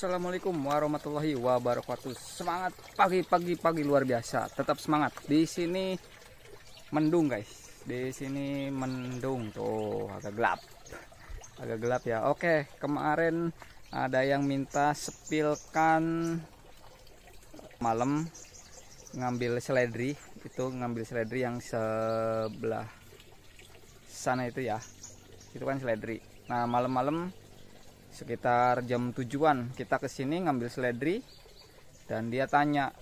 Assalamualaikum warahmatullahi wabarakatuh. Semangat pagi luar biasa. Tetap semangat. Di sini mendung, guys. Di sini mendung tuh, agak gelap. Agak gelap ya. Oke, kemarin ada yang minta sepilkan malam ngambil seledri, ngambil seledri yang sebelah sana itu ya. Itu kan seledri. Nah, malam-malam sekitar jam 7-an kita kesini ngambil seledri, dan dia tanya,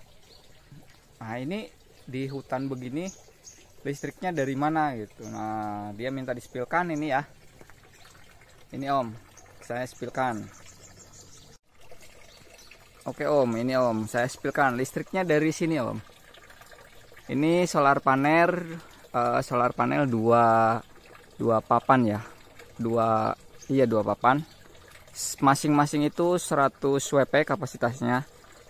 nah ini di hutan begini listriknya dari mana gitu. Nah, dia minta dispilkan ini ya. Ini Om, saya spilkan. Oke Om, ini Om, saya spilkan listriknya dari sini Om. Ini solar panel dua papan ya. Dua papan. Masing-masing itu 100 WP kapasitasnya.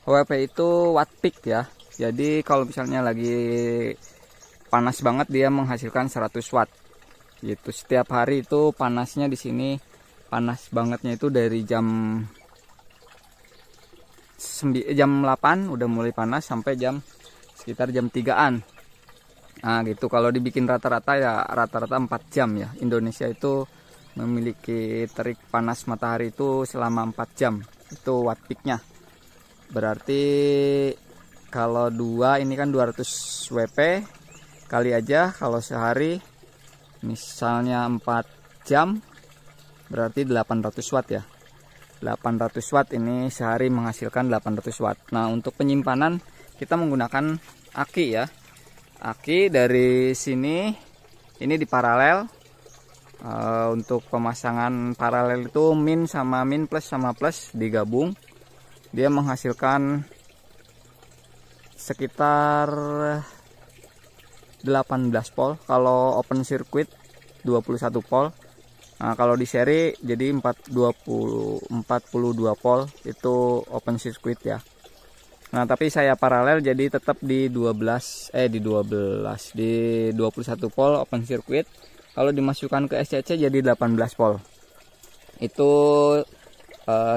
WP itu watt peak ya. Jadi kalau misalnya lagi panas banget dia menghasilkan 100 watt. Gitu. Setiap hari itu panasnya di sini, panas bangetnya itu dari jam 8 udah mulai panas sampai sekitar jam 3-an. Nah, gitu. Kalau dibikin rata-rata ya rata-rata 4 jam ya. Indonesia itu memiliki terik panas matahari itu selama 4 jam. Itu watt peaknya. Berarti kalau ini kan 200 WP kali aja, kalau sehari misalnya 4 jam berarti 800 watt ya. 800 watt ini sehari menghasilkan 800 watt. Nah, untuk penyimpanan kita menggunakan aki ya. Aki dari sini ini di paralel. Untuk pemasangan paralel itu min sama min, plus sama plus digabung, dia menghasilkan sekitar 18 volt. Kalau open circuit 21 volt. Nah, kalau di seri jadi 42 volt itu open circuit ya. Nah, tapi saya paralel jadi tetap di 21 volt open circuit. Kalau dimasukkan ke SCC jadi 18 volt. Itu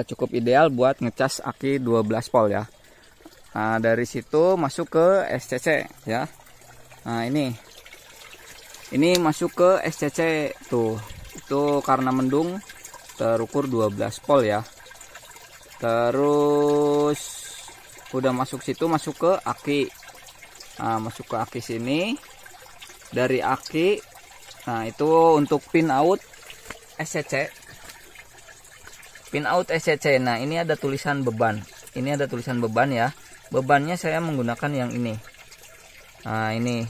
cukup ideal buat ngecas aki 12 volt ya. Nah, dari situ masuk ke SCC ya. Nah, ini masuk ke SCC tuh. Itu karena mendung terukur 12 volt ya. Terus udah masuk situ, masuk ke aki. Nah, masuk ke aki sini. Dari aki, nah itu untuk pin out SCC. Pin out SCC. Nah, ini ada tulisan beban. Ini ada tulisan beban ya. Bebannya saya menggunakan yang ini. Nah, ini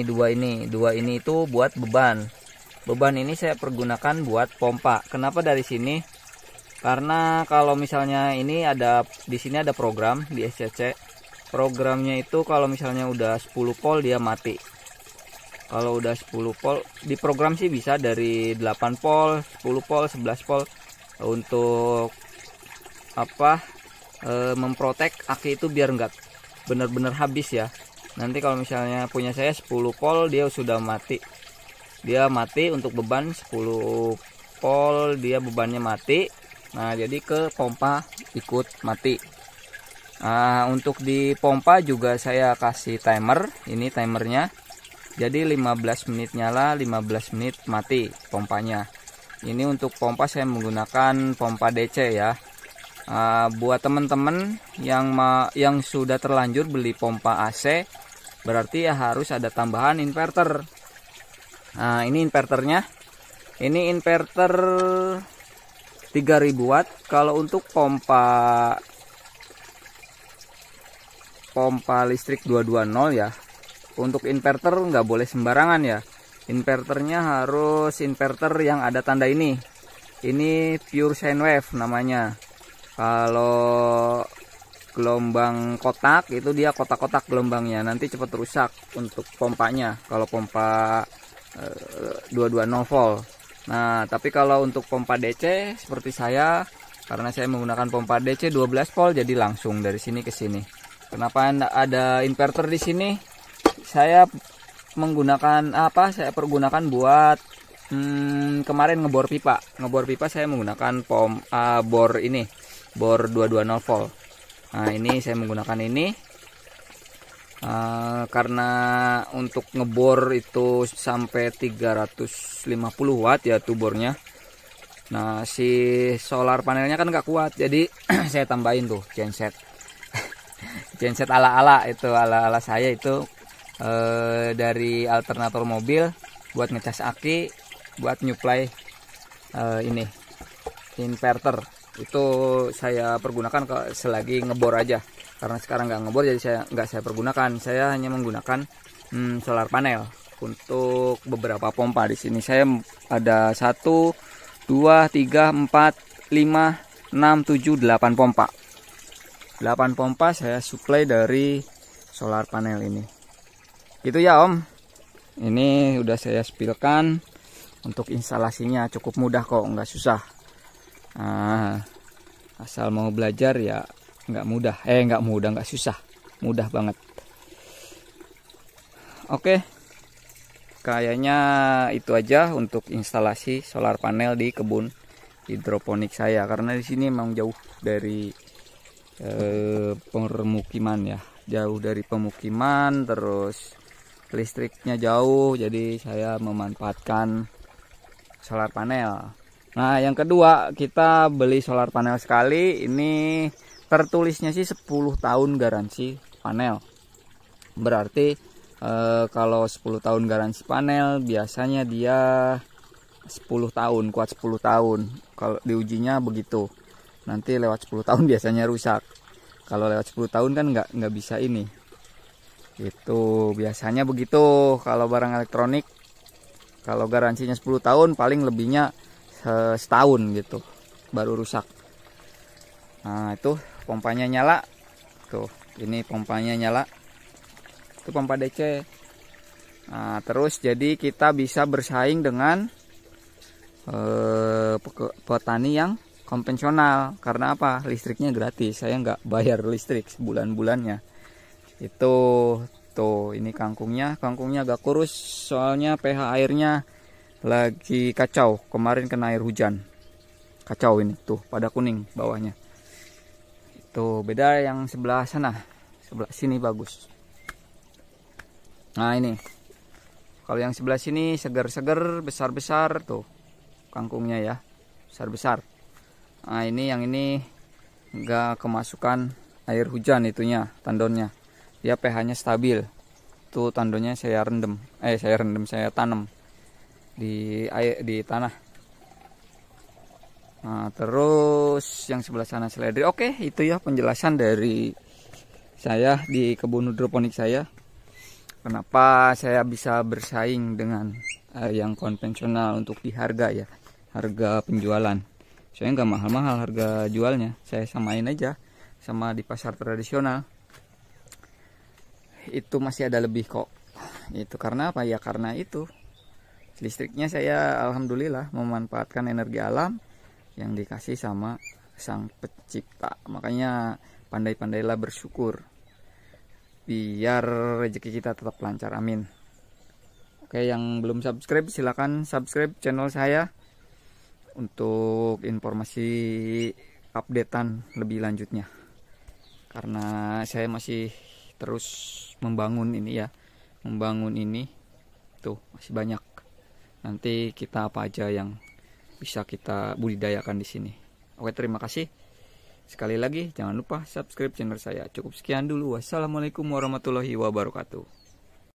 dua ini itu buat beban. Beban ini saya pergunakan buat pompa. Kenapa dari sini? Karena kalau misalnya ini di sini ada program di SCC. Programnya itu kalau misalnya udah 10 volt dia mati. Kalau udah 10 volt di program sih bisa dari 8 volt, 10 volt, 11 volt untuk memprotek aki itu biar enggak benar-benar habis ya. Nanti kalau misalnya punya saya 10 volt dia sudah mati. Dia mati untuk beban 10 volt, dia bebannya mati. Nah, jadi ke pompa ikut mati. Nah, untuk di pompa juga saya kasih timer. Ini timernya. Jadi 15 menit nyala, 15 menit mati pompanya. Ini untuk pompa saya menggunakan pompa DC ya. Buat teman-teman yang sudah terlanjur beli pompa AC, berarti ya harus ada tambahan inverter. Nah, ini inverternya. Ini inverter 3000 watt. Kalau untuk pompa listrik 220 ya. Untuk inverter nggak boleh sembarangan ya. Inverternya harus inverter yang ada tanda ini. Ini pure sine wave namanya. Kalau gelombang kotak itu dia kotak-kotak gelombangnya. Nanti cepat rusak untuk pompanya. Kalau pompa 220 volt. Nah, tapi kalau untuk pompa DC seperti saya, karena saya menggunakan pompa DC 12 volt, jadi langsung dari sini ke sini. Kenapa ada inverter di sini? Saya pergunakan buat kemarin ngebor pipa saya menggunakan bor ini bor 220 volt. Nah ini saya menggunakan ini karena untuk ngebor itu sampai 350 watt ya tuh bornya. Nah si solar panelnya kan nggak kuat, jadi saya tambahin tuh genset. Genset ala-ala itu, ala-ala saya itu dari alternator mobil buat ngecas aki, buat nyuplai ini inverter. Itu saya pergunakan selagi ngebor aja, karena sekarang nggak ngebor jadi saya pergunakan. Saya hanya menggunakan solar panel untuk beberapa pompa. Di sini saya ada 1 2 3 4 5 6 7 8 pompa. 8 pompa saya suplai dari solar panel ini. Gitu ya Om. Ini udah saya spilkan. Untuk instalasinya cukup mudah kok, nggak susah. Nah, asal mau belajar ya nggak susah, mudah banget. Oke, kayaknya itu aja untuk instalasi solar panel di kebun hidroponik saya, karena di sini memang jauh dari permukiman ya, jauh dari pemukiman, terus listriknya jauh, jadi saya memanfaatkan solar panel. Nah yang kedua, kita beli solar panel sekali, ini tertulisnya sih 10 tahun garansi panel. Berarti kalau 10 tahun garansi panel, biasanya dia 10 tahun, kuat 10 tahun. Kalau diujinya begitu. Nanti lewat 10 tahun biasanya rusak. Kalau lewat 10 tahun kan nggak bisa ini. Itu biasanya begitu kalau barang elektronik. Kalau garansinya 10 tahun, paling lebihnya setahun gitu baru rusak. Nah itu pompanya nyala tuh, ini pompanya nyala, itu pompa DC. Nah terus jadi kita bisa bersaing dengan petani yang konvensional. Karena apa? Listriknya gratis, saya nggak bayar listrik sebulan-bulannya. Itu tuh, ini kangkungnya agak kurus soalnya pH airnya lagi kacau, kemarin kena air hujan, kacau ini tuh, pada kuning bawahnya. Itu beda yang sebelah sana, sebelah sini bagus. Nah ini kalau yang sebelah sini seger-seger, besar-besar tuh kangkungnya ya, besar-besar. Nah ini yang ini nggak kemasukan air hujan, itunya tandonnya, dia pH-nya stabil. Tuh tandonnya saya tanam di tanah. Nah terus yang sebelah sana seledri. Oke, itu ya penjelasan dari saya di kebun hidroponik saya, kenapa saya bisa bersaing dengan yang konvensional untuk di harga ya, harga penjualan. Saya nggak mahal-mahal harga jualnya, saya samain aja sama di pasar tradisional. Itu masih ada lebih kok. Itu karena apa ya? Karena itu listriknya saya alhamdulillah memanfaatkan energi alam yang dikasih sama Sang Pencipta. Makanya pandai-pandailah bersyukur, biar rezeki kita tetap lancar, amin. Oke, yang belum subscribe silahkan subscribe channel saya untuk informasi updatean lebih lanjutnya. Karena saya masih terus membangun ini ya, tuh masih banyak. Nanti kita apa aja yang bisa kita budidayakan di sini. Oke, terima kasih. Sekali lagi jangan lupa subscribe channel saya. Cukup sekian dulu. Wassalamualaikum warahmatullahi wabarakatuh.